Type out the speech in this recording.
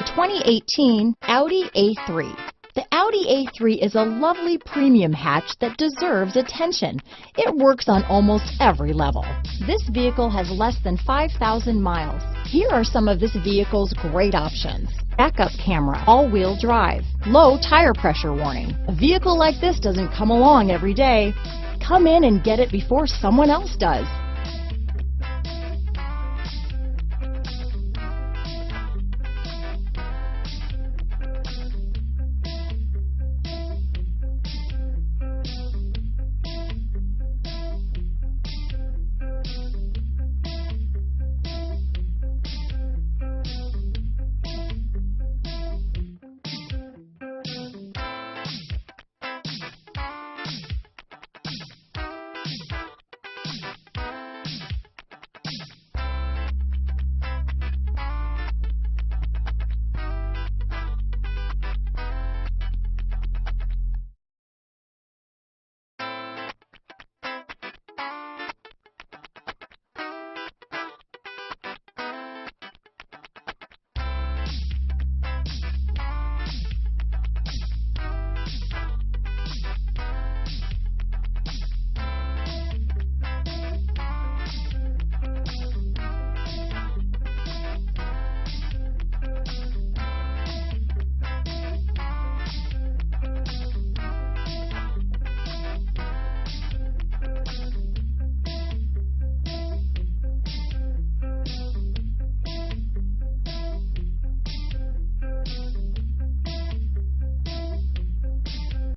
2018 Audi A3. The Audi A3 is a lovely premium hatch that deserves attention. It works on almost every level. This vehicle has less than 5,000 miles. Here are some of this vehicle's great options: backup camera, all-wheel drive, low tire pressure warning. A vehicle like this doesn't come along every day. Come in and get it before someone else does.